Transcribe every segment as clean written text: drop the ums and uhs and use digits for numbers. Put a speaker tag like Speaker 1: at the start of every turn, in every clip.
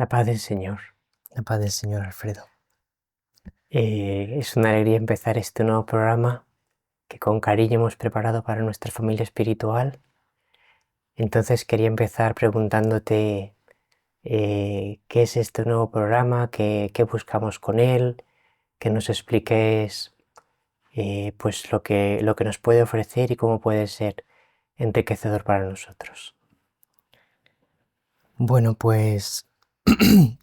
Speaker 1: La paz del Señor.
Speaker 2: La paz del Señor, Alfredo.
Speaker 1: Es una alegría empezar este nuevo programa que con cariño hemos preparado para nuestra familia espiritual. Entonces quería empezar preguntándote qué es este nuevo programa, qué buscamos con él, que nos expliques pues lo que nos puede ofrecer y cómo puede ser enriquecedor para nosotros.
Speaker 2: Bueno, pues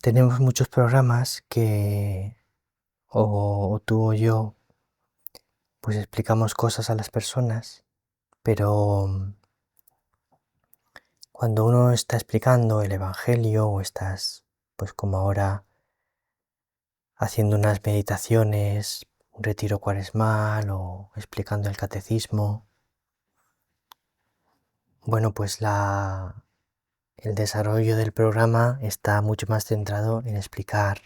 Speaker 2: tenemos muchos programas que o tú o yo pues explicamos cosas a las personas, pero cuando uno está explicando el Evangelio o estás pues como ahora haciendo unas meditaciones, un retiro cuaresmal o explicando el catecismo, bueno, pues el desarrollo del programa está mucho más centrado en explicar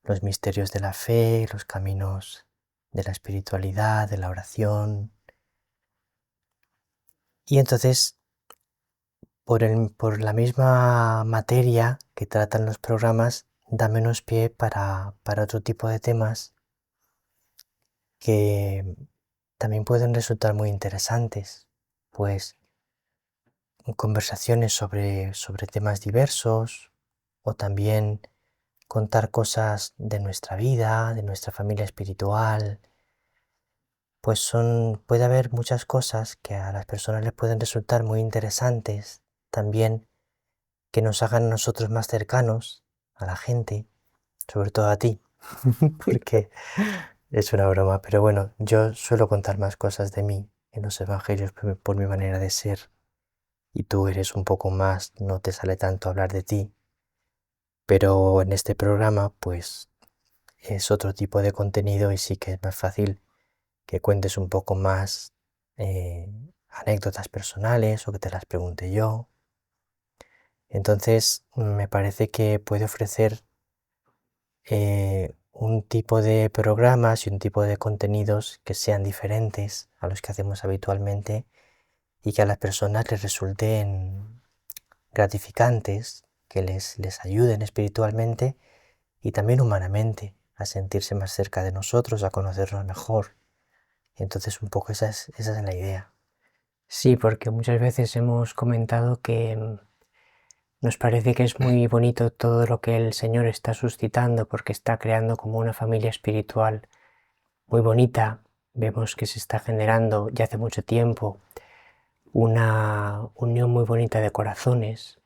Speaker 2: los misterios de la fe, los caminos de la espiritualidad, de la oración. Y entonces, por la misma materia que tratan los programas, da menos pie para otro tipo de temas que también pueden resultar muy interesantes, pues conversaciones sobre temas diversos o también contar cosas de nuestra vida, de nuestra familia espiritual, pues puede haber muchas cosas que a las personas les pueden resultar muy interesantes, también que nos hagan a nosotros más cercanos a la gente, sobre todo a ti, porque es una broma, pero bueno, yo suelo contar más cosas de mí en los evangelios por mi manera de ser, y tú eres un poco más, no te sale tanto hablar de ti, pero en este programa pues es otro tipo de contenido y sí que es más fácil que cuentes un poco más eh, anécdotas personales o que te las pregunte yo. Entonces me parece que puede ofrecer un tipo de programas y un tipo de contenidos que sean diferentes a los que hacemos habitualmente y que a las personas les resulten gratificantes, que les ayuden espiritualmente y también humanamente a sentirse más cerca de nosotros, a conocernos mejor. Entonces un poco esa es la idea.
Speaker 1: Sí, porque muchas veces hemos comentado que nos parece que es muy bonito todo lo que el Señor está suscitando porque está creando como una familia espiritual muy bonita. Vemos que se está generando ya hace mucho tiempo una unión muy bonita de corazones.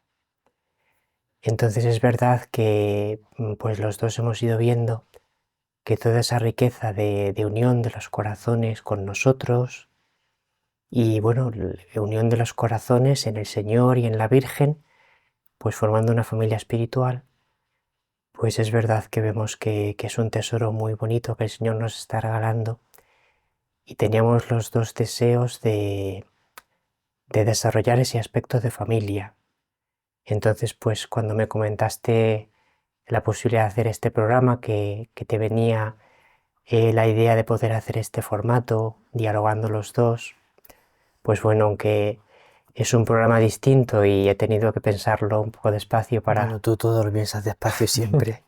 Speaker 1: Entonces es verdad que pues los dos hemos ido viendo que toda esa riqueza de unión de los corazones con nosotros y bueno, la unión de los corazones en el Señor y en la Virgen, pues formando una familia espiritual, pues es verdad que vemos que es un tesoro muy bonito que el Señor nos está regalando y teníamos los dos deseos de desarrollar ese aspecto de familia. Entonces, pues cuando me comentaste la posibilidad de hacer este programa, que te venía la idea de poder hacer este formato, dialogando los dos, pues bueno, aunque es un programa distinto y he tenido que pensarlo un poco despacio para...
Speaker 2: Bueno, tú todo lo piensas despacio siempre.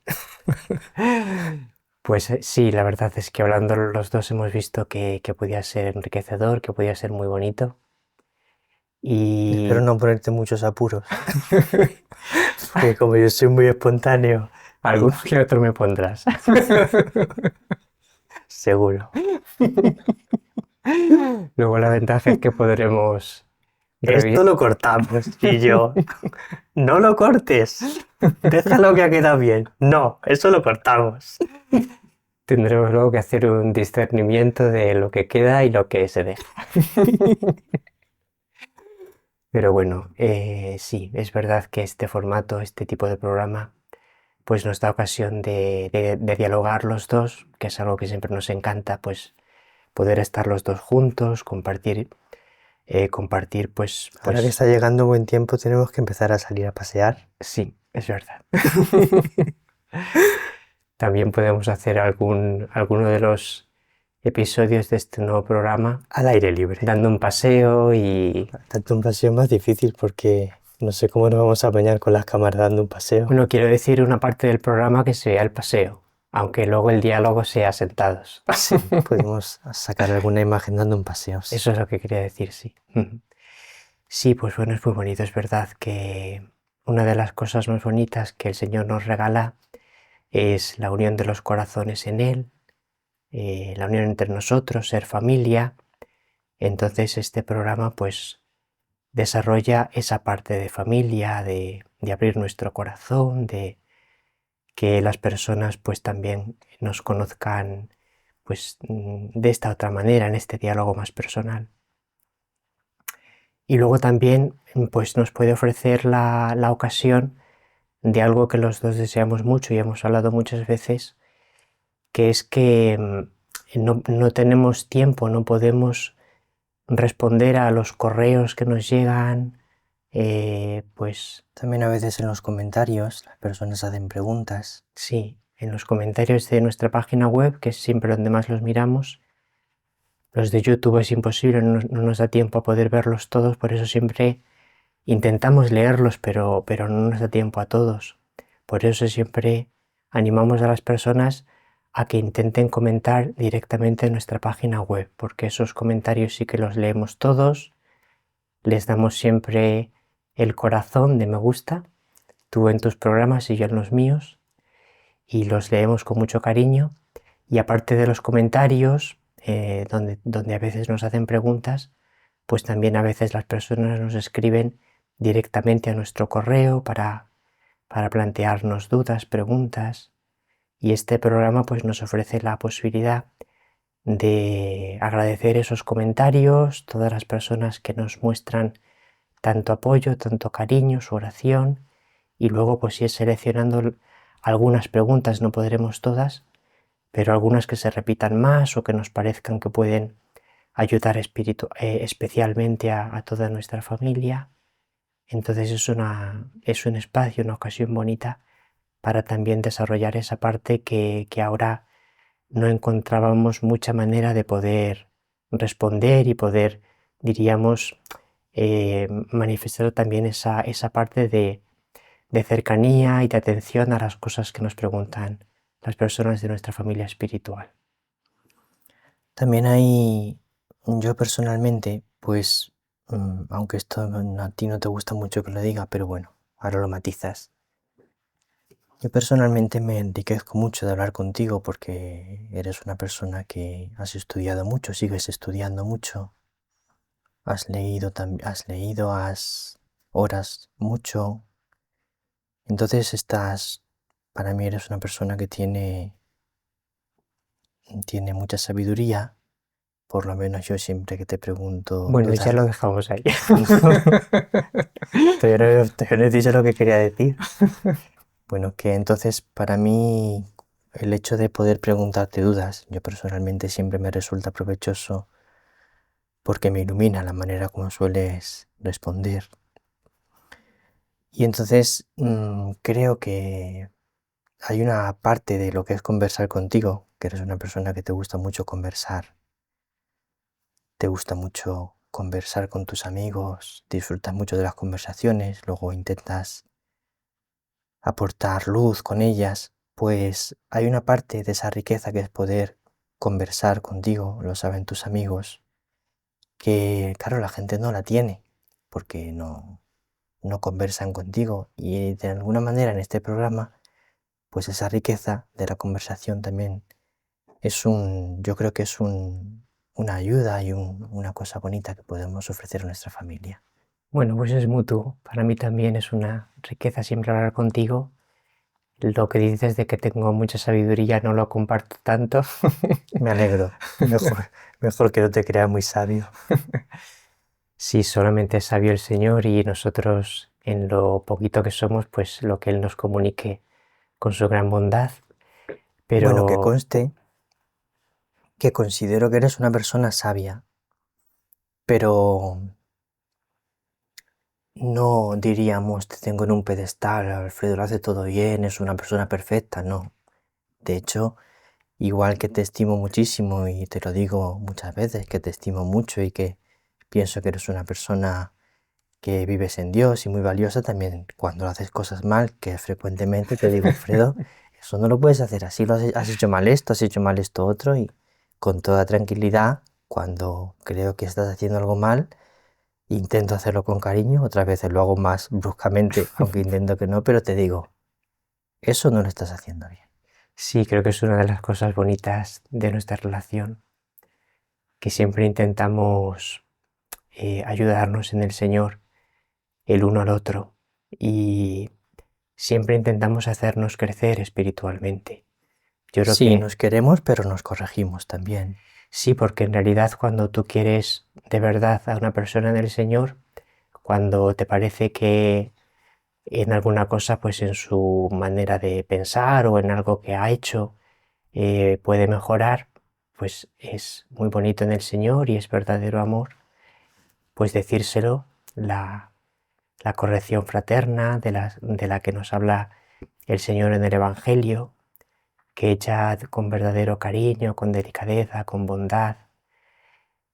Speaker 1: Pues sí, la verdad es que hablando los dos hemos visto que podía ser enriquecedor, que podía ser muy bonito.
Speaker 2: Espero
Speaker 1: Y
Speaker 2: no ponerte muchos apuros, porque como yo soy muy espontáneo,
Speaker 1: alguno que otro me pondrás.
Speaker 2: seguro.
Speaker 1: Luego la ventaja es que podremos
Speaker 2: Esto lo cortamos y yo, no lo cortes, déjalo que ha quedado bien. No, eso lo cortamos.
Speaker 1: tendremos luego que hacer un discernimiento de lo que queda y lo que se deja. Pero bueno, sí, es verdad que este formato, este tipo de programa, pues nos da ocasión de dialogar los dos, que es algo que siempre nos encanta, pues poder estar los dos juntos, compartir
Speaker 2: Ahora que
Speaker 1: pues
Speaker 2: está llegando buen tiempo, tenemos que empezar a salir a pasear.
Speaker 1: sí, es verdad. También podemos hacer alguno de los episodios de este nuevo programa
Speaker 2: Al aire libre.
Speaker 1: dando un paseo y
Speaker 2: Tanto un paseo más difícil porque No sé cómo nos vamos a apañar con las cámaras dando un paseo.
Speaker 1: Bueno, quiero decir una parte del programa que sea el paseo, aunque luego el diálogo sea sentados.
Speaker 2: Sí, podemos sacar alguna imagen dando un paseo. Sí.
Speaker 1: Eso es lo que quería decir, sí. Sí, pues bueno, es muy bonito. Es verdad que una de las cosas más bonitas que el Señor nos regala es la unión de los corazones en Él, la unión entre nosotros, ser familia. Entonces este programa pues desarrolla esa parte de familia, de abrir nuestro corazón, de que las personas pues también nos conozcan pues de esta otra manera, en este diálogo más personal. Y luego también pues nos puede ofrecer la ocasión de algo que los dos deseamos mucho y hemos hablado muchas veces, que es que no tenemos tiempo, no podemos responder a los correos que nos llegan, pues
Speaker 2: También a veces en los comentarios las personas hacen preguntas.
Speaker 1: sí, en los comentarios de nuestra página web, que es siempre donde más los miramos. Los de YouTube es imposible, no nos da tiempo a poder verlos todos, por eso siempre intentamos leerlos, pero no nos da tiempo a todos. Por eso siempre animamos a las personas a que intenten comentar directamente en nuestra página web, porque esos comentarios sí que los leemos todos, les damos siempre el corazón de me gusta, tú en tus programas y yo en los míos, y los leemos con mucho cariño. Y aparte de los comentarios, donde a veces nos hacen preguntas, pues también a veces las personas nos escriben directamente a nuestro correo para plantearnos dudas, preguntas. Y este programa pues nos ofrece la posibilidad de agradecer esos comentarios, todas las personas que nos muestran tanto apoyo, tanto cariño, su oración, y luego pues ir seleccionando algunas preguntas, no podremos todas, pero algunas que se repitan más o que nos parezcan que pueden ayudar especialmente a toda nuestra familia. Entonces es un espacio, una ocasión bonita para también desarrollar esa parte que ahora no encontrábamos mucha manera de poder responder y poder, diríamos, manifestar también esa parte de cercanía y de atención a las cosas que nos preguntan las personas de nuestra familia espiritual.
Speaker 2: También hay, yo personalmente, pues, aunque esto a ti no te gusta mucho que lo diga, pero bueno, ahora lo matizas. Yo personalmente me enriquezco mucho de hablar contigo porque eres una persona que has estudiado mucho, sigues estudiando mucho, has oras mucho. Entonces para mí eres una persona que tiene mucha sabiduría. Por lo menos yo siempre que te pregunto
Speaker 1: Bueno, ya
Speaker 2: dudas.
Speaker 1: lo dejamos ahí.
Speaker 2: Todavía no he dicho lo que quería decir. Bueno, que entonces para mí el hecho de poder preguntarte dudas, yo personalmente siempre me resulta provechoso porque me ilumina la manera como sueles responder. Y entonces creo que hay una parte de lo que es conversar contigo, que eres una persona que te gusta mucho conversar, te gusta mucho conversar con tus amigos, disfrutas mucho de las conversaciones, luego intentas aportar luz con ellas, pues hay una parte de esa riqueza que es poder conversar contigo, lo saben tus amigos, que claro, la gente no la tiene, porque no conversan contigo y de alguna manera en este programa, pues esa riqueza de la conversación también yo creo que es una ayuda y una cosa bonita que podemos ofrecer a nuestra familia.
Speaker 1: Bueno, pues es mutuo. Para mí también es una riqueza siempre hablar contigo. Lo que dices de que tengo mucha sabiduría no lo comparto tanto.
Speaker 2: Me alegro, mejor que no te creas muy sabio.
Speaker 1: Sí, solamente es sabio el Señor y nosotros en lo poquito que somos, pues lo que Él nos comunique con su gran bondad.
Speaker 2: Bueno, que
Speaker 1: Pero
Speaker 2: conste que considero que eres una persona sabia, pero no diríamos te tengo en un pedestal, Alfredo lo hace todo bien, es una persona perfecta, no. De hecho, igual que te estimo muchísimo y te lo digo muchas veces, que te estimo mucho y que pienso que eres una persona que vives en Dios y muy valiosa también cuando haces cosas mal, que frecuentemente te digo, Alfredo, eso no lo puedes hacer así, has hecho mal esto, has hecho mal esto otro, y con toda tranquilidad, cuando creo que estás haciendo algo mal, intento hacerlo con cariño, otras veces lo hago más bruscamente, aunque intento que no, pero te digo, eso no lo estás haciendo bien.
Speaker 1: Sí, creo que es una de las cosas bonitas de nuestra relación, que siempre intentamos ayudarnos en el Señor, el uno al otro, y siempre intentamos hacernos crecer espiritualmente. Yo creo
Speaker 2: Sí,
Speaker 1: que
Speaker 2: nos queremos, pero nos corregimos también.
Speaker 1: sí, porque en realidad cuando tú quieres de verdad a una persona en el Señor, cuando te parece que en alguna cosa, pues en su manera de pensar o en algo que ha hecho, puede mejorar, pues es muy bonito en el Señor y es verdadero amor, pues decírselo, la corrección fraterna de la que nos habla el Señor en el Evangelio, que hecha con verdadero cariño, con delicadeza, con bondad,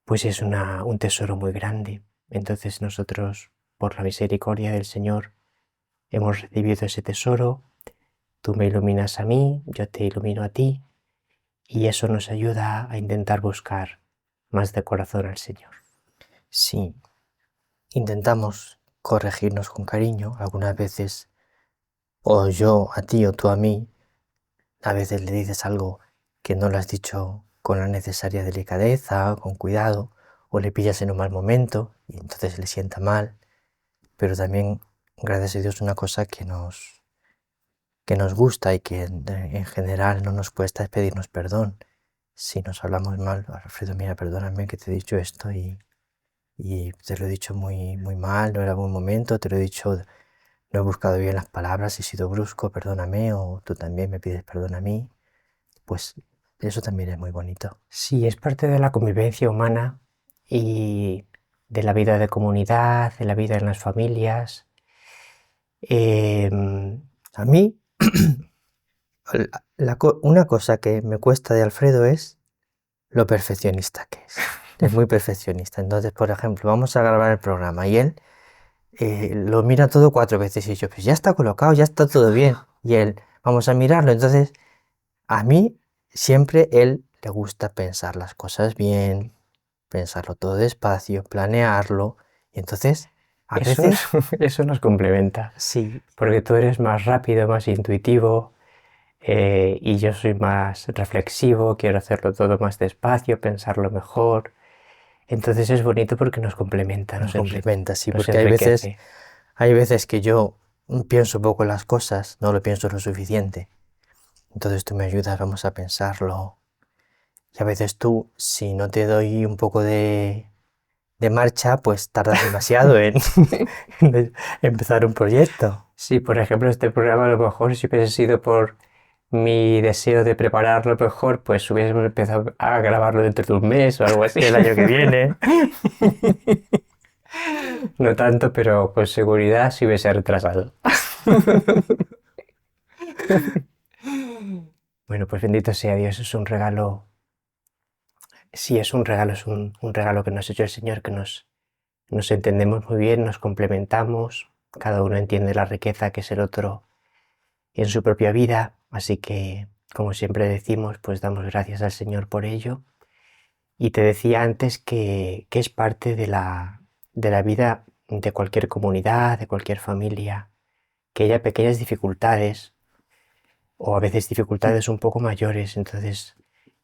Speaker 1: pues es un tesoro muy grande. Entonces nosotros, por la misericordia del Señor, hemos recibido ese tesoro, tú me iluminas a mí, yo te ilumino a ti, y eso nos ayuda a intentar buscar más de corazón al Señor.
Speaker 2: Sí, intentamos corregirnos con cariño, algunas veces, o yo a ti o tú a mí, a veces le dices algo que no lo has dicho con la necesaria delicadeza, con cuidado, o le pillas en un mal momento y entonces le sienta mal, pero también, gracias a Dios, una cosa que nos gusta y que en general no nos cuesta es pedirnos perdón. Si nos hablamos mal, Alfredo, mira, perdóname que te he dicho esto y te lo he dicho muy, muy mal, no era buen momento, te lo he dicho, no he buscado bien las palabras, he sido brusco, perdóname, o tú también me pides perdón a mí, pues eso también es muy bonito.
Speaker 1: Sí, es parte de la convivencia humana y de la vida de comunidad, de la vida en las familias.
Speaker 2: A mí, una cosa que me cuesta de Alfredo es lo perfeccionista que es. Es muy perfeccionista. Entonces, por ejemplo, vamos a grabar el programa y él lo mira todo 4 veces y yo, pues ya está colocado, ya está todo bien. Y él, vamos a mirarlo. Entonces, a mí siempre él le gusta pensar las cosas bien, pensarlo todo despacio, planearlo. Y entonces, a
Speaker 1: eso,
Speaker 2: veces,
Speaker 1: eso nos complementa,
Speaker 2: sí,
Speaker 1: porque tú eres más rápido, más intuitivo, y yo soy más reflexivo, quiero hacerlo todo más despacio, pensarlo mejor. Entonces es bonito porque nos complementa,
Speaker 2: nos complementa, sí,
Speaker 1: nos
Speaker 2: porque
Speaker 1: enriquece.
Speaker 2: hay veces que yo pienso poco las cosas, no lo pienso lo suficiente. Entonces tú me ayudas, vamos a pensarlo. Y a veces tú, si no te doy un poco de marcha, pues tardas demasiado en en empezar un proyecto.
Speaker 1: Sí, por ejemplo, este programa a lo mejor si hubiese sido por mi deseo de prepararlo mejor, pues hubiésemos empezado a grabarlo dentro de un mes o algo así.
Speaker 2: El año que viene.
Speaker 1: No tanto, pero con seguridad se hubiese retrasado. Bueno, pues bendito sea Dios, es un regalo. Sí, es un regalo, un regalo que nos ha hecho el Señor, que nos entendemos muy bien, nos complementamos, cada uno entiende la riqueza que es el otro en su propia vida, así que, como siempre decimos, pues damos gracias al Señor por ello. Y te decía antes que es parte de la vida de cualquier comunidad, de cualquier familia, que haya pequeñas dificultades o a veces dificultades un poco mayores. Entonces,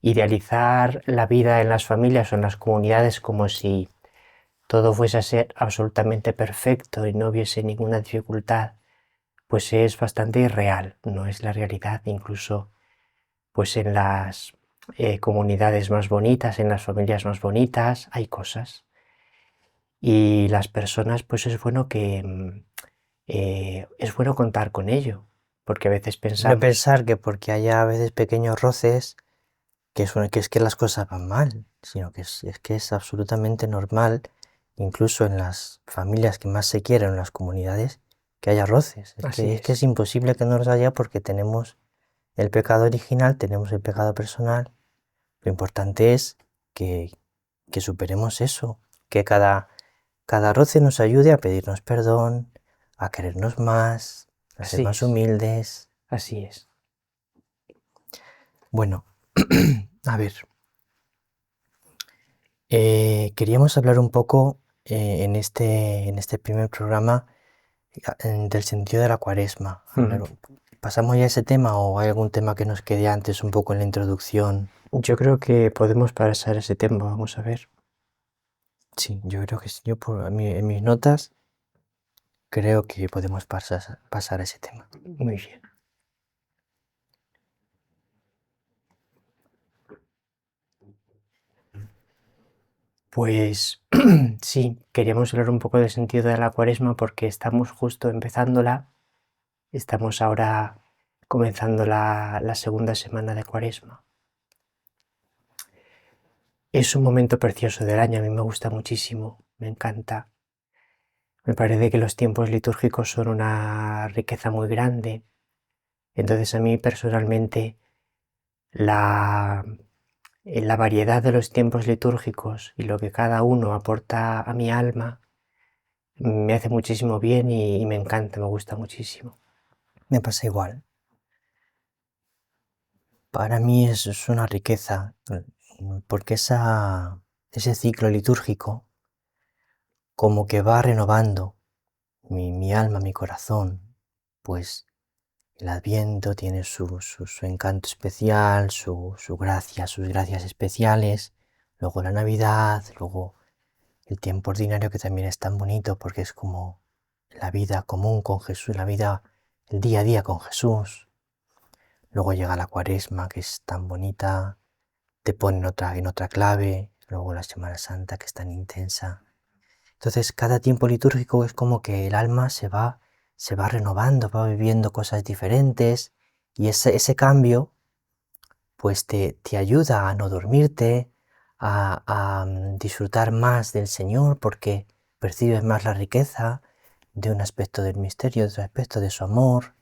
Speaker 1: idealizar la vida en las familias o en las comunidades como si todo fuese a ser absolutamente perfecto y no hubiese ninguna dificultad, pues es bastante irreal, no es la realidad. Incluso pues en las comunidades más bonitas, en las familias más bonitas, hay cosas. Y las personas, pues es bueno es bueno contar con ello, porque a veces
Speaker 2: No
Speaker 1: pensamos,
Speaker 2: pensar que porque haya a veces pequeños roces, que es que las cosas van mal, sino es que es absolutamente normal, incluso en las familias que más se quieren, en las comunidades, que haya roces.
Speaker 1: así
Speaker 2: Es que es
Speaker 1: es.
Speaker 2: imposible que no los haya porque tenemos el pecado original, tenemos el pecado personal. Lo importante es que, que superemos eso, que cada cada roce nos ayude a pedirnos perdón, a querernos más, a ser
Speaker 1: Así
Speaker 2: más
Speaker 1: es,
Speaker 2: humildes.
Speaker 1: así es.
Speaker 2: Bueno, a ver, queríamos hablar un poco en este primer programa del sentido de la Cuaresma. ¿Pasamos ya a ese tema o hay algún tema que nos quede antes un poco en la introducción?
Speaker 1: Yo creo que podemos pasar ese tema, vamos a ver.
Speaker 2: Sí, yo creo que sí. Yo en mis notas creo que podemos pasar a ese tema.
Speaker 1: Muy bien. Pues sí, queríamos hablar un poco del sentido de la Cuaresma porque estamos justo empezándola. Estamos ahora comenzando la segunda semana de Cuaresma. Es un momento precioso del año, a mí me gusta muchísimo, me encanta. Me parece que los tiempos litúrgicos son una riqueza muy grande. Entonces a mí personalmente la variedad de los tiempos litúrgicos y lo que cada uno aporta a mi alma me hace muchísimo bien y me encanta, me gusta muchísimo.
Speaker 2: Me pasa igual. Para mí es una riqueza, porque ese ciclo litúrgico como que va renovando mi alma, mi corazón, pues el Adviento tiene su encanto especial, su gracia, sus gracias especiales, luego la Navidad, luego el tiempo ordinario que también es tan bonito porque es como la vida común con Jesús, la vida, el día a día con Jesús. Luego llega la Cuaresma que es tan bonita, te pone en otra clave, luego la Semana Santa que es tan intensa. Entonces cada tiempo litúrgico es como que el alma se va renovando, va viviendo cosas diferentes y ese cambio pues te ayuda a no dormirte, a disfrutar más del Señor porque percibes más la riqueza de un aspecto del misterio, de otro aspecto de su amor.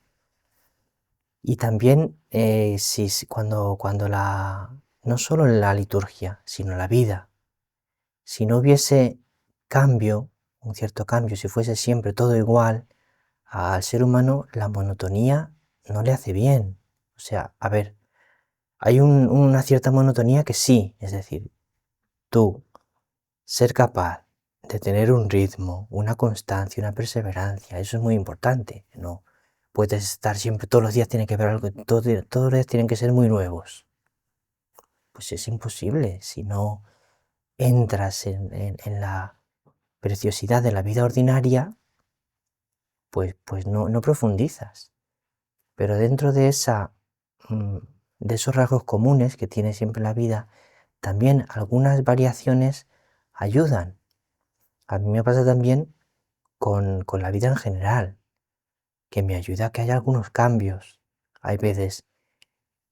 Speaker 2: Y también cuando no solo la liturgia, sino la vida, si no hubiese cambio, un cierto cambio, si fuese siempre todo igual, al ser humano la monotonía no le hace bien. O sea, a ver, hay una cierta monotonía que sí, es decir, tú ser capaz de tener un ritmo, una constancia, una perseverancia, eso es muy importante, ¿no? Puedes estar siempre, todos los días tiene que haber algo, todos los días tienen que ser muy nuevos. Pues es imposible si no entras en la preciosidad de la vida ordinaria, pues no profundizas. Pero dentro mm, de esos rasgos comunes que tiene siempre la vida, también algunas variaciones ayudan. A mí me pasa también con la vida en general, que me ayuda a que haya algunos cambios. Hay veces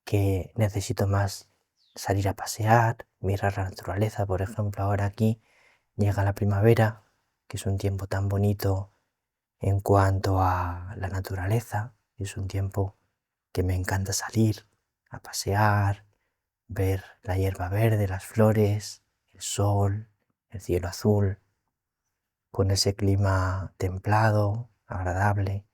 Speaker 2: que necesito más salir a pasear, mirar la naturaleza, por ejemplo, ahora aquí llega la primavera, que es un tiempo tan bonito en cuanto a la naturaleza, es un tiempo que me encanta salir a pasear, ver la hierba verde, las flores, el sol, el cielo azul, con ese clima templado, agradable.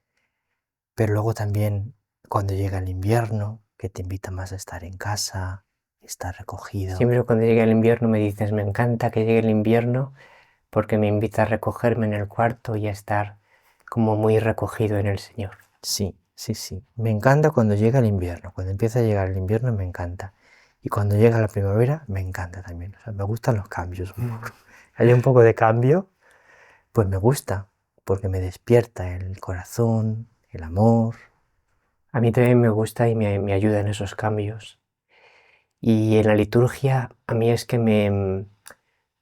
Speaker 2: Pero luego también cuando llega el invierno, que te invita más a estar en casa, estar recogido.
Speaker 1: Siempre cuando llega el invierno me dices, me encanta que llegue el invierno porque me invita a recogerme en el cuarto y a estar como muy recogido en el Señor.
Speaker 2: Sí, sí, sí. Me encanta cuando llega el invierno. Cuando empieza a llegar el invierno me encanta. Y cuando llega la primavera me encanta también. O sea, me gustan los cambios. Hay un poco de cambio, pues me gusta, porque me despierta el corazón, el amor.
Speaker 1: A mí también me gusta y me ayuda en esos cambios. Y en la liturgia a mí es que me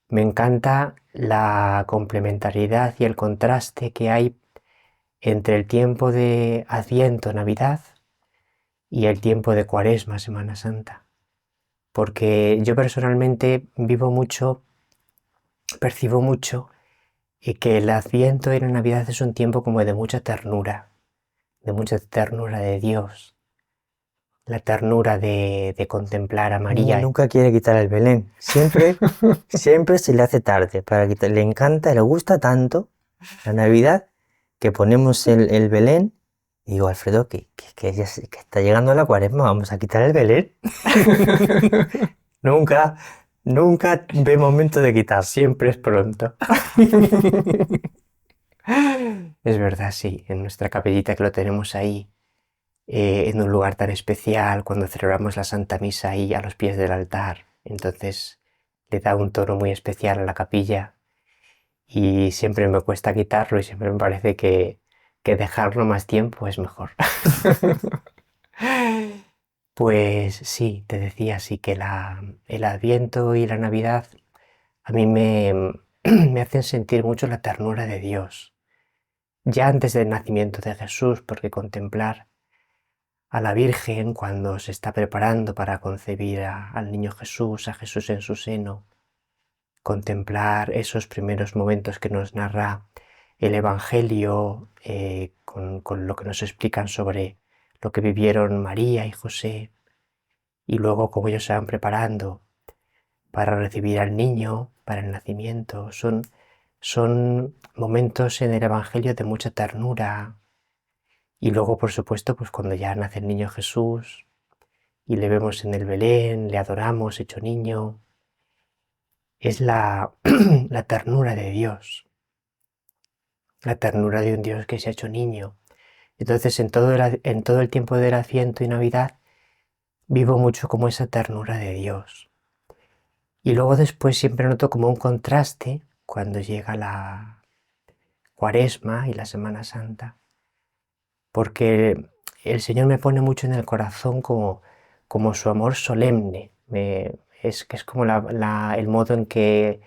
Speaker 1: encanta la complementariedad y el contraste que hay entre el tiempo de Adviento, Navidad, y el tiempo de Cuaresma, Semana Santa. Porque yo personalmente vivo mucho, percibo mucho que el Adviento y la Navidad es un tiempo como de mucha ternura de Dios. la ternura de contemplar a
Speaker 2: Niña
Speaker 1: María.
Speaker 2: nunca quiere quitar el Belén. Siempre se le hace tarde para quitar. Le encanta, le gusta tanto la Navidad que ponemos el Belén. Y digo, Alfredo, que está llegando la Cuaresma, vamos a quitar el Belén. Nunca, nunca ve momento de quitar.
Speaker 1: Siempre es pronto. Es verdad, sí, en nuestra capellita que lo tenemos ahí, en un lugar tan especial, cuando celebramos la Santa Misa ahí a los pies del altar. Entonces le da un tono muy especial a la capilla y siempre me cuesta quitarlo y siempre me parece que dejarlo más tiempo es mejor. Pues sí, te decía, sí que el Adviento y la Navidad a mí me hacen sentir mucho la ternura de Dios. Ya antes del nacimiento de Jesús, porque contemplar a la Virgen cuando se está preparando para concebir al niño Jesús, a Jesús en su seno, contemplar esos primeros momentos que nos narra el Evangelio con lo que nos explican sobre lo que vivieron María y José, y luego cómo ellos se van preparando para recibir al niño, para el nacimiento. Son momentos en el Evangelio de mucha ternura. Y luego, por supuesto, pues cuando ya nace el niño Jesús y le vemos en el Belén, le adoramos hecho niño, es la ternura de Dios, la ternura de un Dios que se ha hecho niño. Entonces, en todo el tiempo del Adviento y Navidad, vivo mucho como esa ternura de Dios. Y luego después siempre noto como un contraste cuando llega la Cuaresma y la Semana Santa, porque el Señor me pone mucho en el corazón como su amor solemne. Es como el modo en que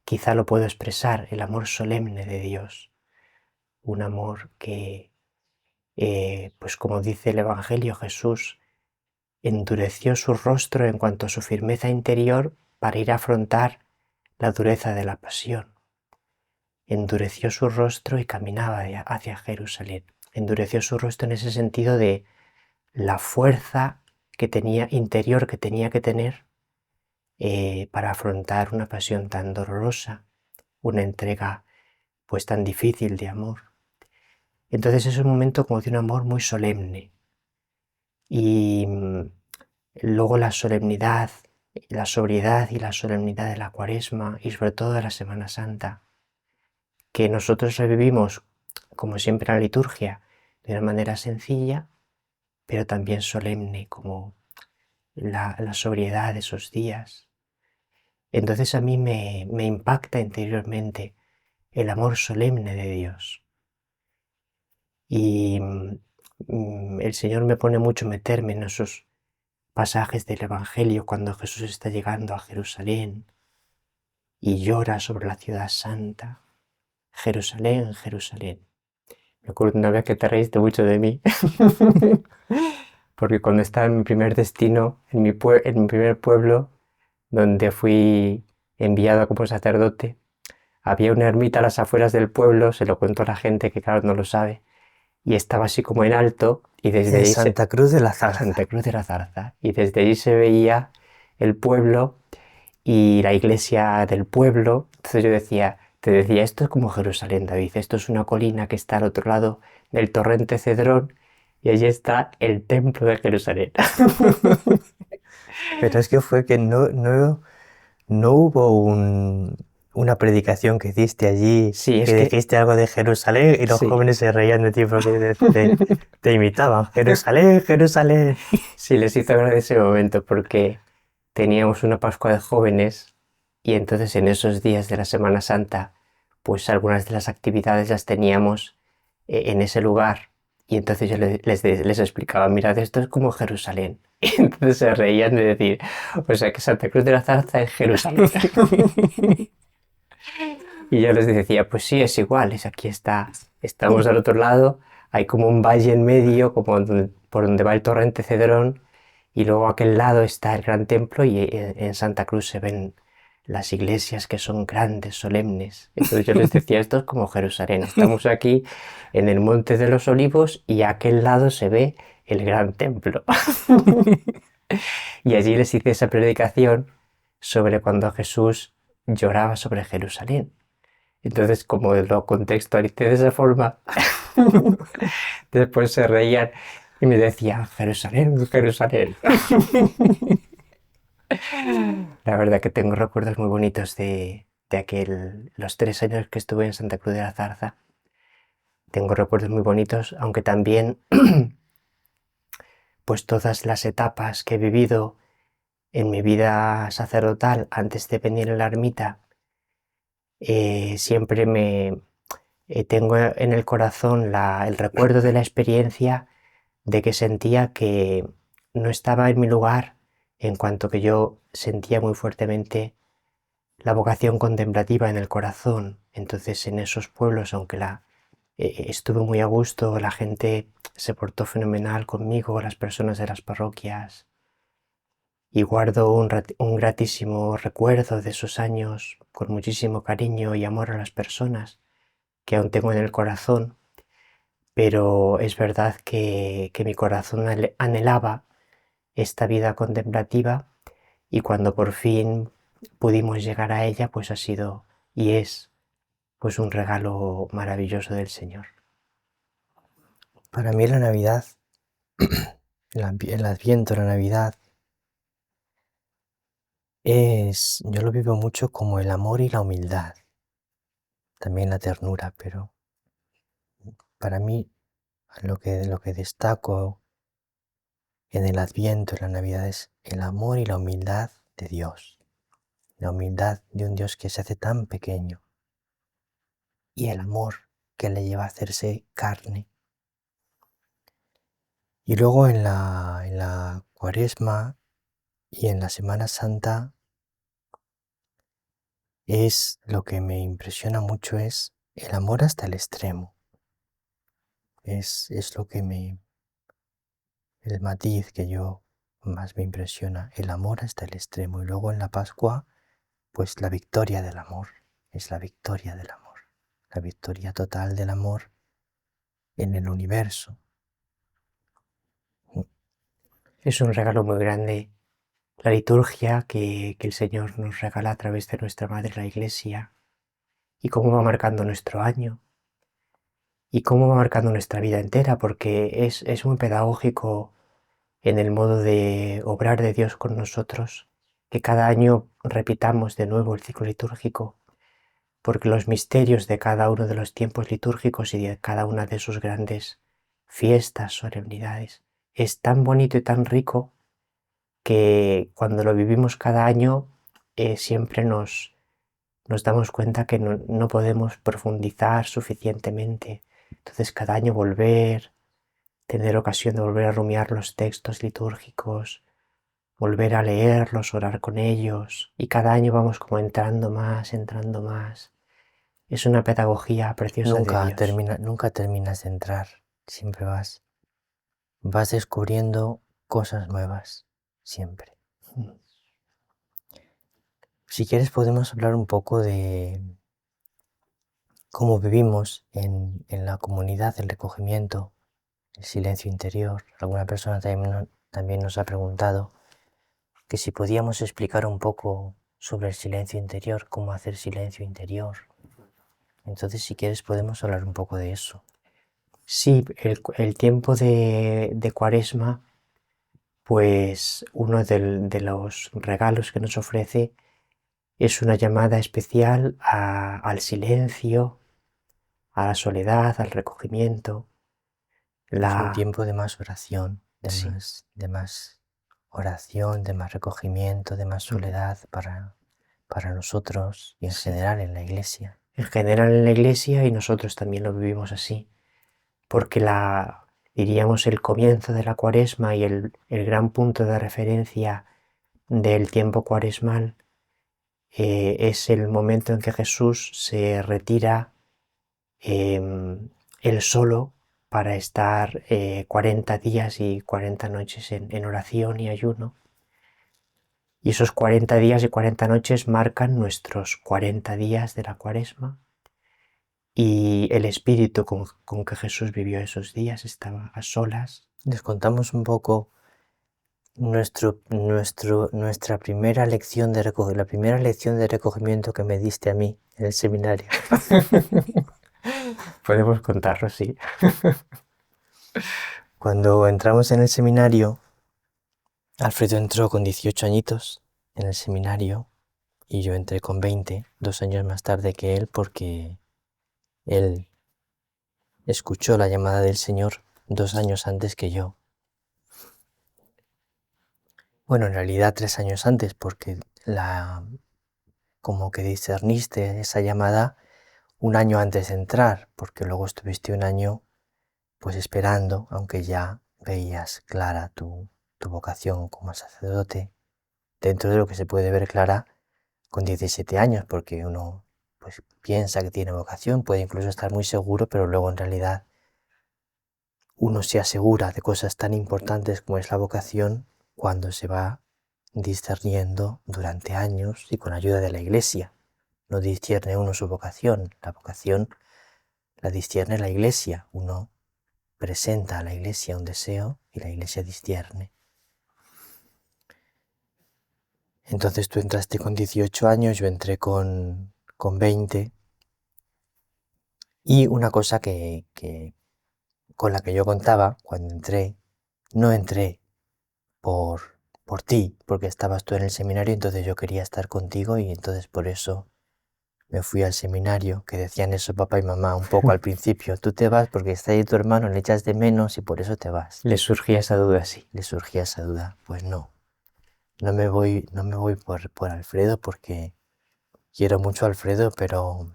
Speaker 1: quizá lo puedo expresar, el amor solemne de Dios. Un amor que, pues como dice el Evangelio, Jesús endureció su rostro en cuanto a su firmeza interior para ir a afrontar la dureza de la pasión. Endureció su rostro y caminaba hacia Jerusalén. Endureció su rostro en ese sentido de la fuerza interior que tenía que tener para afrontar una pasión tan dolorosa, una entrega pues tan difícil de amor. Entonces es un momento como de un amor muy solemne. Y luego la solemnidad, la sobriedad y la solemnidad de la Cuaresma y sobre todo de la Semana Santa, que nosotros revivimos como siempre en la liturgia de una manera sencilla, pero también solemne, como la sobriedad de esos días. Entonces a mí me impacta interiormente el amor solemne de Dios. Y el Señor me pone mucho meterme en esos pasajes del Evangelio cuando Jesús está llegando a Jerusalén y llora sobre la ciudad santa. Jerusalén, Jerusalén. Me acuerdo una vez que te reíste mucho de mí, porque cuando estaba en mi primer destino, en mi primer pueblo, donde fui enviado como sacerdote, había una ermita a las afueras del pueblo, se lo cuento a la gente que claro no lo sabe, y estaba así como en alto, y desde
Speaker 2: En
Speaker 1: ahí
Speaker 2: Santa Cruz de la Zarza.
Speaker 1: Santa Cruz de la Zarza, y desde ahí se veía el pueblo y la iglesia del pueblo. Entonces yo te decía, esto es como Jerusalén, David, esto es una colina que está al otro lado del torrente Cedrón, y allí está el templo de Jerusalén.
Speaker 2: Pero es que fue que no hubo una predicación que hiciste allí,
Speaker 1: Sí, es
Speaker 2: que
Speaker 1: que
Speaker 2: dijiste algo de Jerusalén y los
Speaker 1: sí,
Speaker 2: jóvenes se reían de ti porque te imitaban. Jerusalén, Jerusalén.
Speaker 1: sí les hizo gracia ese momento porque teníamos una Pascua de jóvenes y entonces en esos días de la Semana Santa, pues algunas de las actividades las teníamos en ese lugar. Y entonces yo les explicaba, mirad, esto es como Jerusalén. Y entonces se reían de decir, o sea que Santa Cruz de la Zarza es Jerusalén. Y yo les decía, pues sí, es igual, aquí está, estamos al otro lado, hay como un valle en medio, por donde va el torrente Cedrón, y luego a aquel lado está el gran templo y en Santa Cruz se ven las iglesias que son grandes, solemnes. Entonces yo les decía, esto es como Jerusalén, estamos aquí en el Monte de los Olivos y a aquel lado se ve el gran templo. Y allí les hice esa predicación sobre cuando Jesús lloraba sobre Jerusalén. Entonces, como lo contextualicé de esa forma, después se reían y me decían, Jerusalén, Jerusalén. La verdad que tengo recuerdos muy bonitos de los 3 años que estuve en Santa Cruz de la Zarza. Tengo recuerdos muy bonitos, aunque también pues todas las etapas que he vivido en mi vida sacerdotal antes de venir a la ermita, siempre tengo en el corazón el recuerdo de la experiencia de que sentía que no estaba en mi lugar, en cuanto que yo sentía muy fuertemente la vocación contemplativa en el corazón. Entonces en esos pueblos, aunque estuve muy a gusto, la gente se portó fenomenal conmigo, las personas de las parroquias, y guardo un gratísimo recuerdo de esos años con muchísimo cariño y amor a las personas que aún tengo en el corazón, pero es verdad que mi corazón anhelaba esta vida contemplativa, y cuando por fin pudimos llegar a ella, pues ha sido y es pues un regalo maravilloso del Señor.
Speaker 2: Para mí la Navidad, el Adviento, la Navidad, yo lo vivo mucho como el amor y la humildad, también la ternura, pero para mí lo que destaco en el Adviento, en la Navidad, es el amor y la humildad de Dios, la humildad de un Dios que se hace tan pequeño y el amor que le lleva a hacerse carne. Y luego en la Cuaresma y en la Semana Santa lo que me impresiona mucho es el amor hasta el extremo. Es lo que el matiz que yo más me impresiona, el amor hasta el extremo. Y luego en la Pascua, pues la victoria del amor, es la victoria del amor, la victoria total del amor en el universo.
Speaker 1: Es un regalo muy grande la liturgia que el Señor nos regala a través de nuestra Madre la Iglesia, y cómo va marcando nuestro año y cómo va marcando nuestra vida entera, porque es muy pedagógico en el modo de obrar de Dios con nosotros, que cada año repitamos de nuevo el ciclo litúrgico, porque los misterios de cada uno de los tiempos litúrgicos y de cada una de sus grandes fiestas, solemnidades, es tan bonito y tan rico que cuando lo vivimos cada año siempre nos damos cuenta que no podemos profundizar suficientemente. Entonces cada año tener ocasión de volver a rumiar los textos litúrgicos, volver a leerlos, orar con ellos, y cada año vamos como entrando más, entrando más. Es una pedagogía preciosa de Dios.
Speaker 2: Nunca terminas de entrar, siempre vas descubriendo cosas nuevas, siempre. Si quieres podemos hablar un poco de cómo vivimos en la comunidad, el recogimiento, el silencio interior. Alguna persona también nos ha preguntado que si podíamos explicar un poco sobre el silencio interior, cómo hacer silencio interior. Entonces, si quieres, podemos hablar un poco de eso.
Speaker 1: Sí, el tiempo de Cuaresma, pues uno de los regalos que nos ofrece es una llamada especial al silencio, a la soledad, al recogimiento.
Speaker 2: Es un tiempo de más oración,
Speaker 1: Sí.
Speaker 2: de más oración, de más recogimiento, de más soledad para nosotros y en
Speaker 1: Sí.
Speaker 2: general en la Iglesia.
Speaker 1: En general en la Iglesia, y nosotros también lo vivimos así, porque diríamos el comienzo de la Cuaresma y el gran punto de referencia del tiempo cuaresmal es el momento en que Jesús se retira él solo para estar 40 días y 40 noches en oración y ayuno. Y esos 40 días y 40 noches marcan nuestros 40 días de la Cuaresma. Y el espíritu con que Jesús vivió esos días estaba a solas.
Speaker 2: Les contamos un poco nuestra primera lección la primera lección de recogimiento que me diste a mí en el seminario.
Speaker 1: Podemos contarlo, sí.
Speaker 2: Cuando entramos en el seminario, Alfredo entró con 18 añitos en el seminario y yo entré con 20, 2 años más tarde que él, porque él escuchó la llamada del Señor 2 años antes que yo. Bueno, en realidad 3 años antes, porque como que discerniste esa llamada un año antes de entrar, porque luego estuviste un año pues esperando, aunque ya veías clara tu vocación como sacerdote, dentro de lo que se puede ver clara con 17 años, porque uno pues piensa que tiene vocación, puede incluso estar muy seguro, pero luego en realidad uno se asegura de cosas tan importantes como es la vocación cuando se va discerniendo durante años y con ayuda de la Iglesia. No discierne uno su vocación, la vocación la discierne la Iglesia. Uno presenta a la Iglesia un deseo y la Iglesia discierne. Entonces tú entraste con 18 años, yo entré con 20. Y una cosa con la que yo contaba cuando entré, no entré por ti, porque estabas tú en el seminario, entonces yo quería estar contigo y entonces por eso me fui al seminario, que decían eso papá y mamá un poco al principio. Tú te vas porque está ahí tu hermano, le echas de menos y por eso te vas.
Speaker 1: Le surgía esa duda, sí.
Speaker 2: Le surgía esa duda. Pues no me voy por Alfredo porque quiero mucho a Alfredo, pero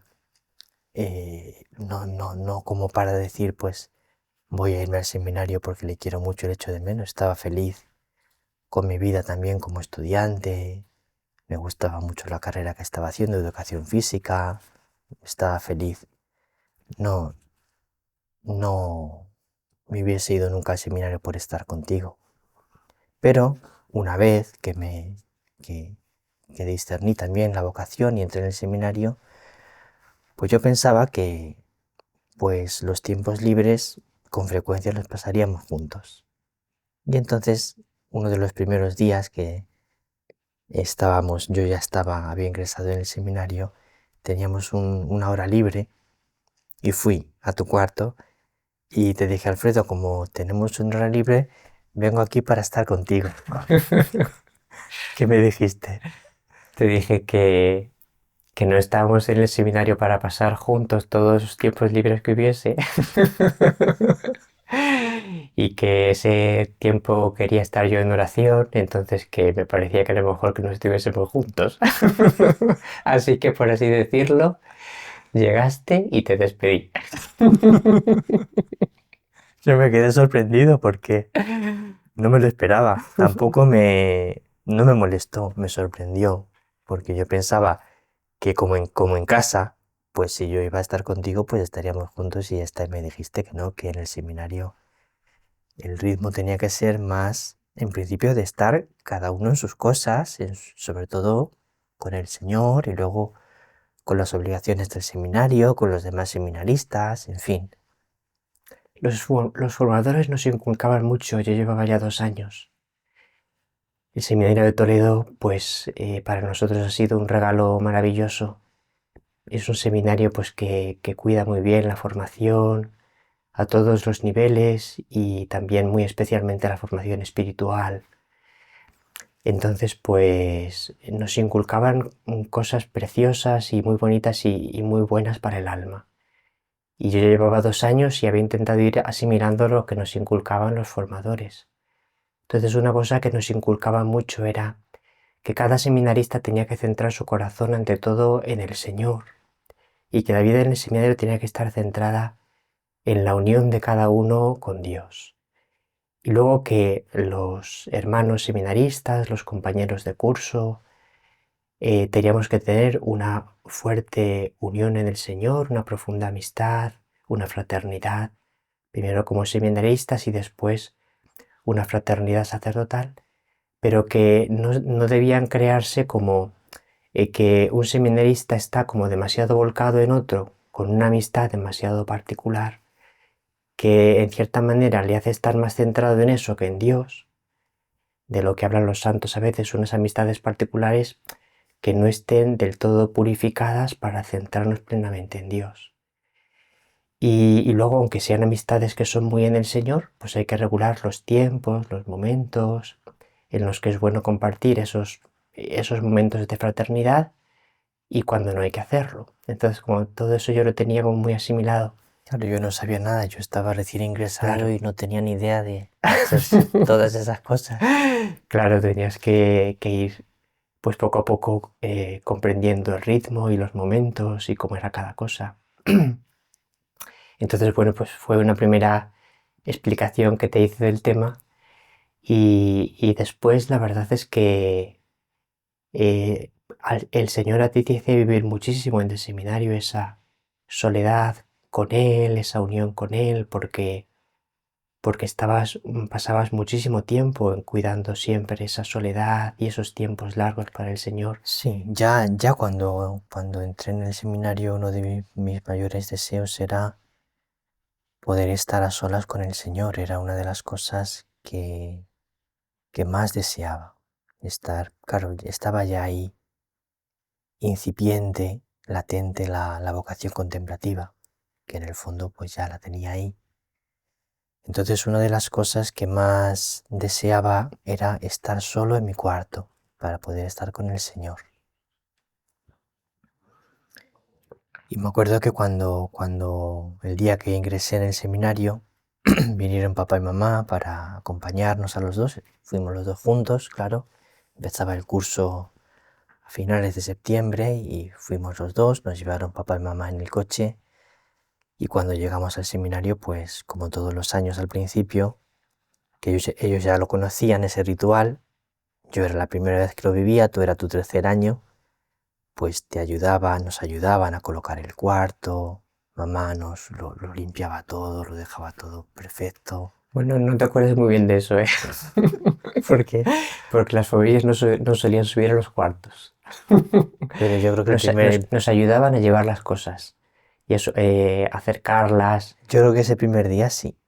Speaker 2: no como para decir pues voy a irme al seminario porque le quiero mucho, le echo de menos. Estaba feliz con mi vida también como estudiante, me gustaba mucho la carrera que estaba haciendo, educación física, estaba feliz. No me hubiese ido nunca al seminario por estar contigo. Pero una vez que discerní también la vocación y entré en el seminario, pues yo pensaba que pues los tiempos libres con frecuencia los pasaríamos juntos. Y entonces uno de los primeros días que yo ya había ingresado en el seminario, teníamos una hora libre y fui a tu cuarto y te dije, Alfredo, como tenemos una hora libre, vengo aquí para estar contigo. ¿Qué me dijiste?
Speaker 1: Te dije que no estábamos en el seminario para pasar juntos todos los tiempos libres que hubiese y que ese tiempo quería estar yo en oración, entonces que me parecía que era mejor que no estuviésemos juntos. Así que, por así decirlo, llegaste y te despedí.
Speaker 2: Yo me quedé sorprendido porque no me lo esperaba. No me molestó, me sorprendió, porque yo pensaba que como en casa, pues si yo iba a estar contigo, pues estaríamos juntos y ya está. Y me dijiste que no, que en el seminario el ritmo tenía que ser más, en principio, de estar cada uno en sus cosas, sobre todo con el Señor y luego con las obligaciones del seminario, con los demás seminaristas, en fin.
Speaker 1: Los formadores nos inculcaban mucho, yo llevaba ya 2 años. El seminario de Toledo, pues para nosotros ha sido un regalo maravilloso. Es un seminario pues que cuida muy bien la formación a todos los niveles y también muy especialmente la formación espiritual. Entonces pues nos inculcaban cosas preciosas y muy bonitas y muy buenas para el alma. Y yo llevaba 2 años y había intentado ir asimilando lo que nos inculcaban los formadores. Entonces una cosa que nos inculcaban mucho era que cada seminarista tenía que centrar su corazón ante todo en el Señor y que la vida en el seminario tenía que estar centrada en la unión de cada uno con Dios. Y luego que los hermanos seminaristas, los compañeros de curso, teníamos que tener una fuerte unión en el Señor, una profunda amistad, una fraternidad, primero como seminaristas y después una fraternidad sacerdotal, pero que no debían crearse como que un seminarista está como demasiado volcado en otro, con una amistad demasiado particular, que en cierta manera le hace estar más centrado en eso que en Dios, de lo que hablan los santos a veces, unas amistades particulares que no estén del todo purificadas para centrarnos plenamente en Dios. Y luego, aunque sean amistades que son muy en el Señor, pues hay que regular los tiempos, los momentos en los que es bueno compartir esos momentos de fraternidad y cuando no hay que hacerlo. Entonces, como todo eso yo lo tenía como muy asimilado.
Speaker 2: Claro, yo no sabía nada, yo estaba recién ingresado
Speaker 1: Claro.
Speaker 2: y no tenía ni idea de todas esas cosas.
Speaker 1: Claro, tenías que ir pues poco a poco comprendiendo el ritmo y los momentos y cómo era cada cosa. Entonces, bueno, pues fue una primera explicación que te hice del tema y después la verdad es que eh, el Señor a ti te hace vivir muchísimo en el seminario esa soledad con Él, esa unión con Él, porque pasabas muchísimo tiempo en cuidando siempre esa soledad y esos tiempos largos para el Señor.
Speaker 2: Sí, ya cuando entré en el seminario, uno de mis mayores deseos era poder estar a solas con el Señor. Era una de las cosas que más deseaba. Claro, estaba ya ahí, incipiente, latente la vocación contemplativa, que en el fondo pues ya la tenía ahí. Entonces una de las cosas que más deseaba era estar solo en mi cuarto para poder estar con el Señor. Y me acuerdo que cuando el día que ingresé en el seminario, vinieron papá y mamá para acompañarnos a los dos. Fuimos los dos juntos, claro. Empezaba el curso a finales de septiembre y fuimos los dos. Nos llevaron papá y mamá en el coche. Y cuando llegamos al seminario, pues como todos los años al principio, que ellos ya lo conocían, ese ritual. Yo era la primera vez que lo vivía, tú era tu tercer año. Pues nos ayudaban a colocar el cuarto, mamá nos lo limpiaba todo, lo dejaba todo perfecto.
Speaker 1: Bueno, no te acuerdas muy bien de eso, ¿eh?
Speaker 2: ¿Por qué?
Speaker 1: Porque las familias no solían subir a los cuartos.
Speaker 2: Pero yo creo que
Speaker 1: Nos ayudaban a llevar las cosas y eso, acercarlas.
Speaker 2: yo creo que ese primer día sí.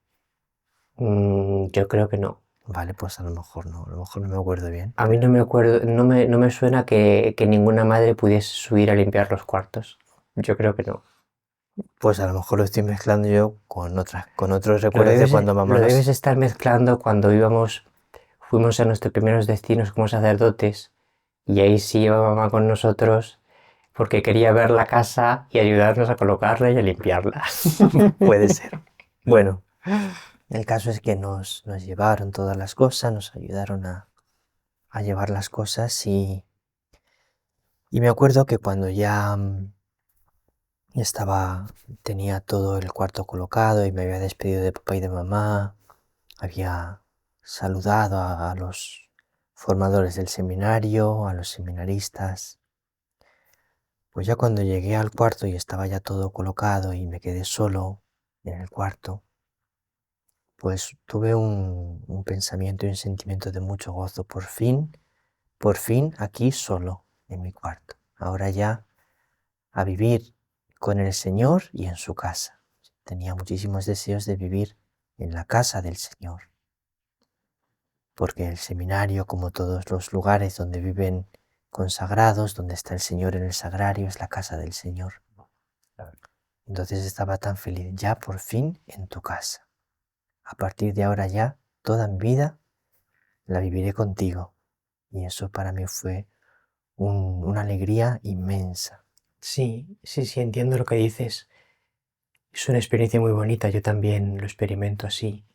Speaker 1: Yo creo que no.
Speaker 2: Vale, pues a lo mejor no me acuerdo bien.
Speaker 1: A mí no me acuerdo, no me suena que ninguna madre pudiese subir a limpiar los cuartos. Yo creo que no.
Speaker 2: Pues a lo mejor lo estoy mezclando yo con otros recuerdos de cuando mamá
Speaker 1: Lo
Speaker 2: nos...
Speaker 1: debes estar mezclando cuando fuimos a nuestros primeros destinos como sacerdotes y ahí sí iba mamá con nosotros porque quería ver la casa y ayudarnos a colocarla y a limpiarla.
Speaker 2: Puede ser. Bueno, el caso es que nos llevaron todas las cosas, nos ayudaron a llevar las cosas y me acuerdo que cuando ya tenía todo el cuarto colocado y me había despedido de papá y de mamá, había saludado a los formadores del seminario, a los seminaristas. Pues ya cuando llegué al cuarto y estaba ya todo colocado y me quedé solo en el cuarto, pues tuve un pensamiento y un sentimiento de mucho gozo. Por fin aquí solo en mi cuarto. Ahora ya a vivir con el Señor y en su casa. Tenía muchísimos deseos de vivir en la casa del Señor, porque el seminario, como todos los lugares donde viven consagrados, donde está el Señor en el sagrario, es la casa del Señor. Entonces estaba tan feliz, ya por fin en tu casa. A partir de ahora ya, toda mi vida la viviré contigo. Y eso para mí fue una alegría inmensa.
Speaker 1: Sí, entiendo lo que dices. Es una experiencia muy bonita, yo también lo experimento así.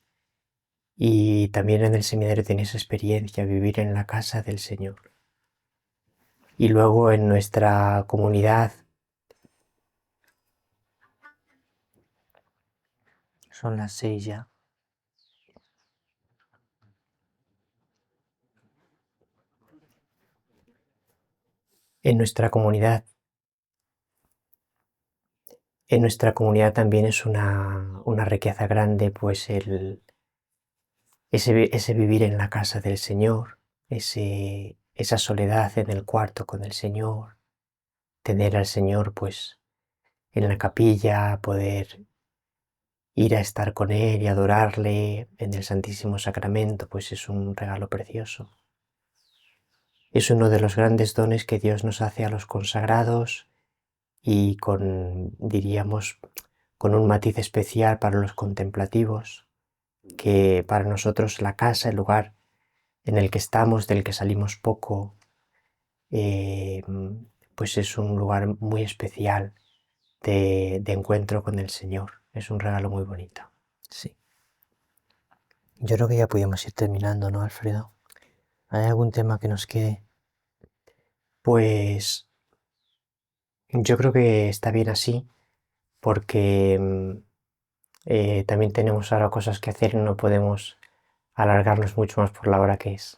Speaker 1: Y también en el seminario tenía esa experiencia, vivir en la casa del Señor. Y luego en nuestra comunidad,
Speaker 2: Son las 6 ya.
Speaker 1: en nuestra comunidad, en nuestra comunidad también es una riqueza grande, pues ese vivir en la casa del Señor, esa soledad en el cuarto con el Señor, tener al Señor pues en la capilla, poder ir a estar con Él y adorarle en el Santísimo Sacramento, pues es un regalo precioso. Es uno de los grandes dones que Dios nos hace a los consagrados y diríamos, con un matiz especial para los contemplativos, que para nosotros la casa, el lugar en el que estamos, del que salimos poco, pues es un lugar muy especial de encuentro con el Señor. Es un regalo muy bonito.
Speaker 2: Sí. Yo creo que ya podíamos ir terminando, ¿no, Alfredo? ¿Hay algún tema que nos quede?
Speaker 1: Pues yo creo que está bien así, porque también tenemos ahora cosas que hacer y no podemos alargarnos mucho más por la hora que es.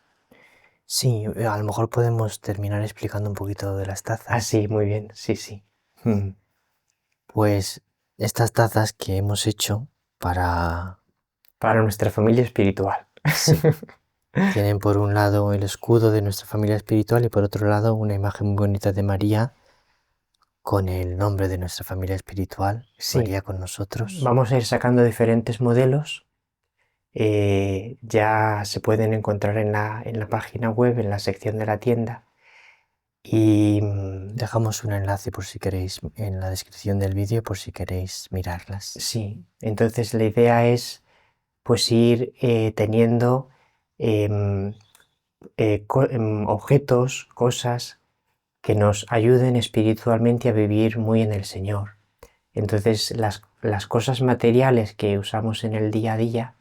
Speaker 2: Sí, a lo mejor podemos terminar explicando un poquito de las tazas.
Speaker 1: Ah, sí, muy bien, sí, sí.
Speaker 2: Pues estas tazas que hemos hecho para
Speaker 1: nuestra familia espiritual.
Speaker 2: Sí. Tienen por un lado el escudo de nuestra familia espiritual y por otro lado una imagen muy bonita de María con el nombre de nuestra familia espiritual,
Speaker 1: Sí.
Speaker 2: María con nosotros.
Speaker 1: Vamos a ir sacando diferentes modelos. Ya se pueden encontrar en la página web, en la sección de la tienda. Y
Speaker 2: dejamos un enlace por si queréis en la descripción del vídeo por si queréis mirarlas.
Speaker 1: Sí, entonces la idea es pues ir teniendo objetos, cosas que nos ayuden espiritualmente a vivir muy en el Señor. Entonces las cosas materiales que usamos en el día a día,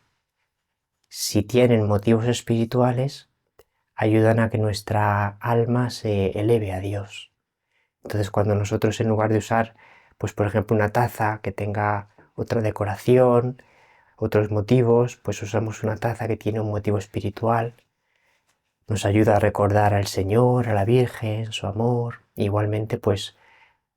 Speaker 1: si tienen motivos espirituales, ayudan a que nuestra alma se eleve a Dios. Entonces cuando nosotros, en lugar de usar, pues por ejemplo, una taza que tenga otra decoración, otros motivos, pues usamos una taza que tiene un motivo espiritual, nos ayuda a recordar al Señor, a la Virgen, su amor. Igualmente pues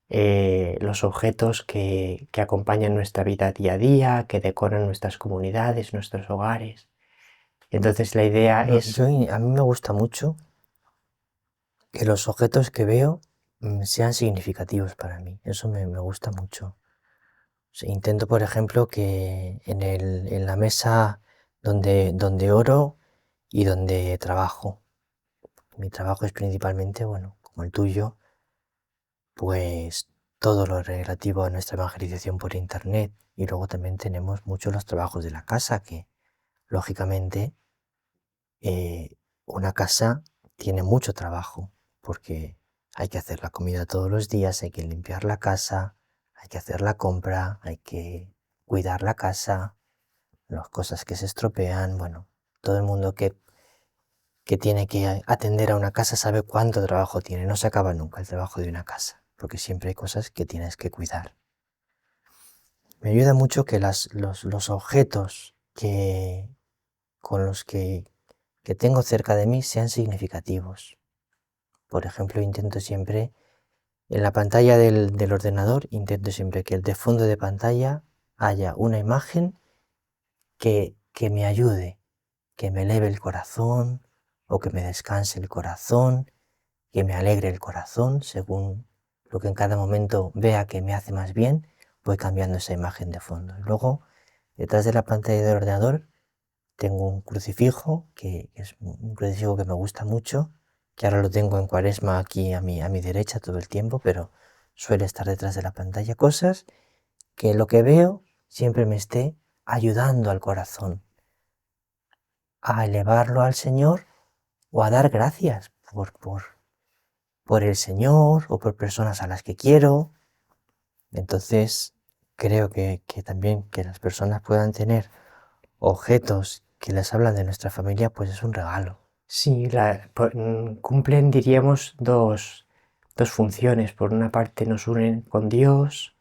Speaker 1: los objetos que acompañan nuestra vida día a día, que decoran nuestras comunidades, nuestros hogares. Entonces la idea es...
Speaker 2: a mí me gusta mucho que los objetos que veo sean significativos para mí. Eso me gusta mucho. O sea, intento, por ejemplo, que en la mesa donde oro y donde trabajo, mi trabajo es principalmente, bueno, como el tuyo, pues todo lo relativo a nuestra evangelización por internet, y luego también tenemos muchos los trabajos de la casa que, lógicamente, una casa tiene mucho trabajo porque hay que hacer la comida todos los días, hay que limpiar la casa, hay que hacer la compra, hay que cuidar la casa, las cosas que se estropean, bueno, todo el mundo que tiene que atender a una casa sabe cuánto trabajo tiene, no se acaba nunca el trabajo de una casa, porque siempre hay cosas que tienes que cuidar. Me ayuda mucho que los objetos con los que tengo cerca de mí sean significativos. Por ejemplo, intento siempre, en la pantalla del ordenador, intento siempre que de fondo de pantalla haya una imagen que me ayude, que me eleve el corazón o que me descanse el corazón, que me alegre el corazón, según lo que en cada momento vea que me hace más bien, voy cambiando esa imagen de fondo. Luego, detrás de la pantalla del ordenador, tengo un crucifijo, que es un crucifijo que me gusta mucho, que ahora lo tengo en Cuaresma aquí a mi derecha todo el tiempo, pero suele estar detrás de la pantalla. Cosas que lo que veo siempre me esté ayudando al corazón a elevarlo al Señor o a dar gracias por el Señor o por personas a las que quiero. Entonces creo que también que las personas puedan tener objetos que les hablan de nuestra familia, pues es un regalo.
Speaker 1: Sí, cumplen, diríamos, dos funciones. Por una parte nos unen con Dios,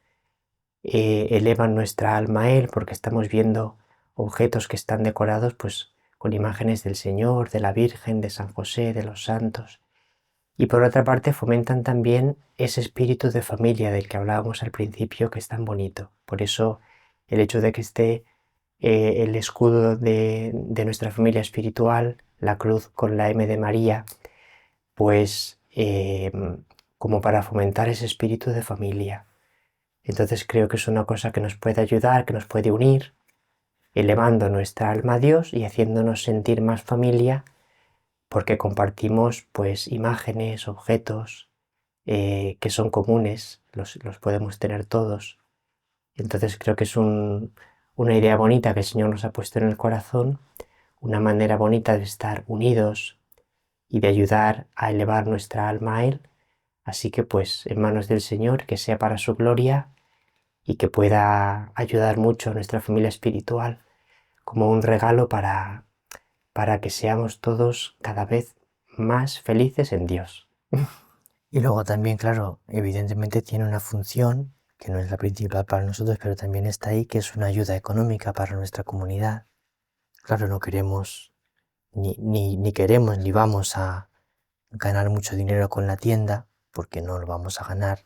Speaker 1: elevan nuestra alma a Él porque estamos viendo objetos que están decorados pues con imágenes del Señor, de la Virgen, de San José, de los santos. Y por otra parte fomentan también ese espíritu de familia del que hablábamos al principio, que es tan bonito. Por eso el hecho de que esté el escudo de nuestra familia espiritual la cruz con la M de María, pues como para fomentar ese espíritu de familia. Entonces creo que es una cosa que nos puede ayudar, que nos puede unir, elevando nuestra alma a Dios y haciéndonos sentir más familia, porque compartimos pues imágenes, objetos que son comunes, los podemos tener todos. Entonces creo que es una idea bonita que el Señor nos ha puesto en el corazón, una manera bonita de estar unidos y de ayudar a elevar nuestra alma a Él. Así que pues en manos del Señor, que sea para su gloria y que pueda ayudar mucho a nuestra familia espiritual como un regalo para que seamos todos cada vez más felices en Dios.
Speaker 2: Y luego también, claro, evidentemente tiene una función que no es la principal para nosotros, pero también está ahí, que es una ayuda económica para nuestra comunidad. Claro, no queremos, ni queremos, ni vamos a ganar mucho dinero con la tienda, porque no lo vamos a ganar,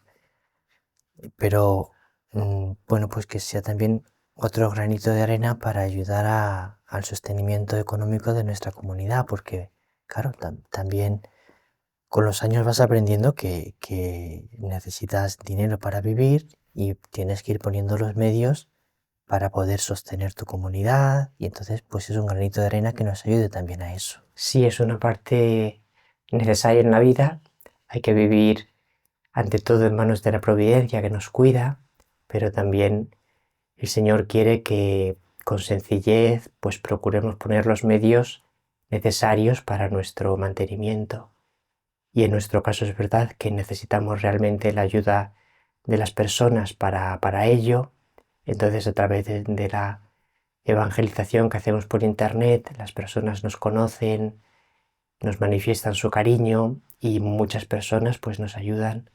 Speaker 2: pero bueno, pues que sea también otro granito de arena para ayudar al sostenimiento económico de nuestra comunidad, porque claro, también con los años vas aprendiendo que necesitas dinero para vivir y tienes que ir poniendo los medios para poder sostener tu comunidad, y entonces pues es un granito de arena que nos ayude también a eso.
Speaker 1: Sí, es una parte necesaria en la vida, hay que vivir ante todo en manos de la providencia que nos cuida, pero también el Señor quiere que con sencillez pues procuremos poner los medios necesarios para nuestro mantenimiento. Y en nuestro caso es verdad que necesitamos realmente la ayuda de las personas para ello. Entonces a través de la evangelización que hacemos por internet, las personas nos conocen, nos manifiestan su cariño y muchas personas pues nos ayudan.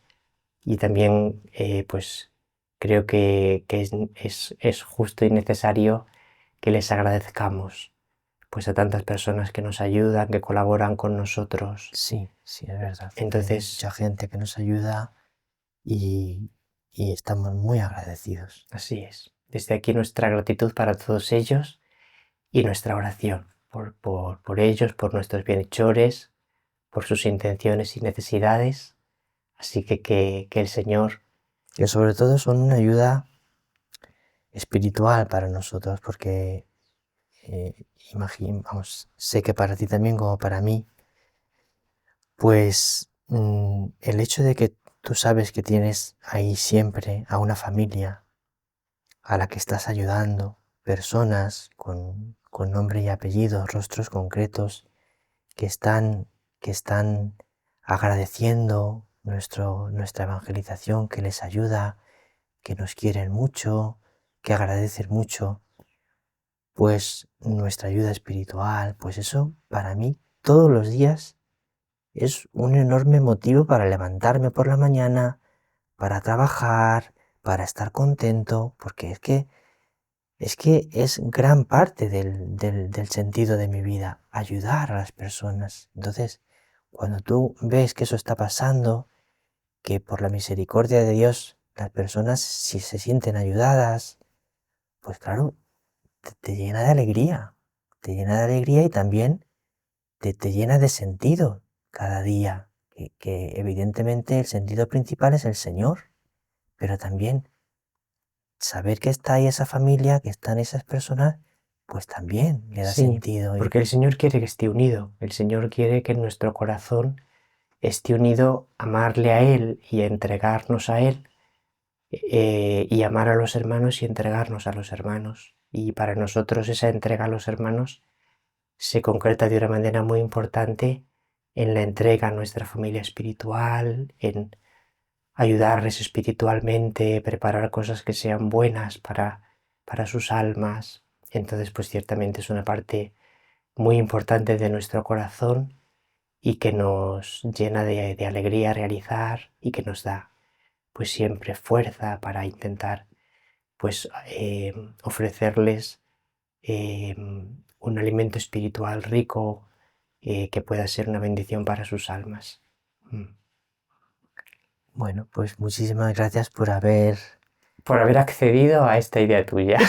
Speaker 1: Y también pues creo que es justo y necesario que les agradezcamos pues a tantas personas que nos ayudan, que colaboran con nosotros.
Speaker 2: Sí, sí, es verdad.
Speaker 1: Entonces,
Speaker 2: mucha gente que nos ayuda y estamos muy agradecidos.
Speaker 1: así es. Desde aquí nuestra gratitud para todos ellos y nuestra oración por ellos, por nuestros bienhechores, por sus intenciones y necesidades. Así que el Señor...
Speaker 2: Que sobre todo son una ayuda espiritual para nosotros, porque vamos, sé que para ti también como para mí, pues el hecho de que tú sabes que tienes ahí siempre a una familia a la que estás ayudando, personas con nombre y apellido, rostros concretos, que están agradeciendo nuestra evangelización, que les ayuda, que nos quieren mucho, que agradecen mucho, pues nuestra ayuda espiritual, pues eso para mí todos los días es un enorme motivo para levantarme por la mañana, para trabajar, para estar contento, porque es gran parte del sentido de mi vida, ayudar a las personas. Entonces, cuando tú ves que eso está pasando, que por la misericordia de Dios las personas si se sienten ayudadas, pues claro, te llena de alegría, y también te llena de sentido cada día, que evidentemente el sentido principal es el Señor, pero también saber que está ahí esa familia, que están esas personas, pues también le da
Speaker 1: Sí,
Speaker 2: sentido.
Speaker 1: porque el Señor quiere que esté unido. El Señor quiere que nuestro corazón esté unido a amarle a Él y a entregarnos a Él, y amar a los hermanos y entregarnos a los hermanos. Y para nosotros esa entrega a los hermanos se concreta de una manera muy importante en la entrega a nuestra familia espiritual, en ayudarles espiritualmente, preparar cosas que sean buenas para sus almas. Entonces, pues ciertamente es una parte muy importante de nuestro corazón y que nos llena de alegría realizar y que nos da pues siempre fuerza para intentar pues ofrecerles un alimento espiritual rico, que pueda ser una bendición para sus almas.
Speaker 2: Bueno, pues muchísimas gracias por haber
Speaker 1: Accedido a esta idea tuya.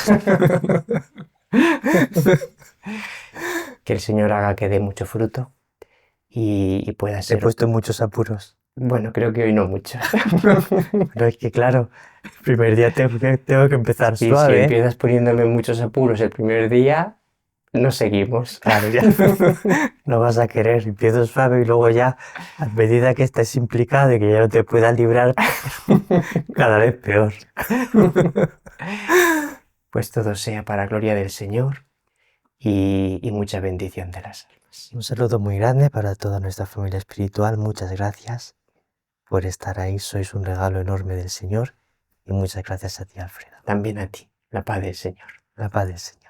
Speaker 1: que el Señor haga que dé mucho fruto y pueda
Speaker 2: Te he
Speaker 1: ser...
Speaker 2: puesto en muchos apuros.
Speaker 1: Bueno, creo que hoy no mucho.
Speaker 2: Pero es que claro, el primer día tengo que empezar
Speaker 1: Y si
Speaker 2: suave.
Speaker 1: empiezas poniéndome muchos apuros el primer día, no seguimos.
Speaker 2: Claro, ya no vas a querer. Empiezo suave y luego ya, a medida que estés implicado y que ya no te puedas librar, cada vez peor.
Speaker 1: Pues todo sea para gloria del Señor y mucha bendición de las almas.
Speaker 2: Un saludo muy grande para toda nuestra familia espiritual. Muchas gracias por estar ahí. Sois un regalo enorme del Señor. Y muchas gracias a ti, Alfredo.
Speaker 1: También a ti, la paz del Señor.
Speaker 2: La paz del Señor.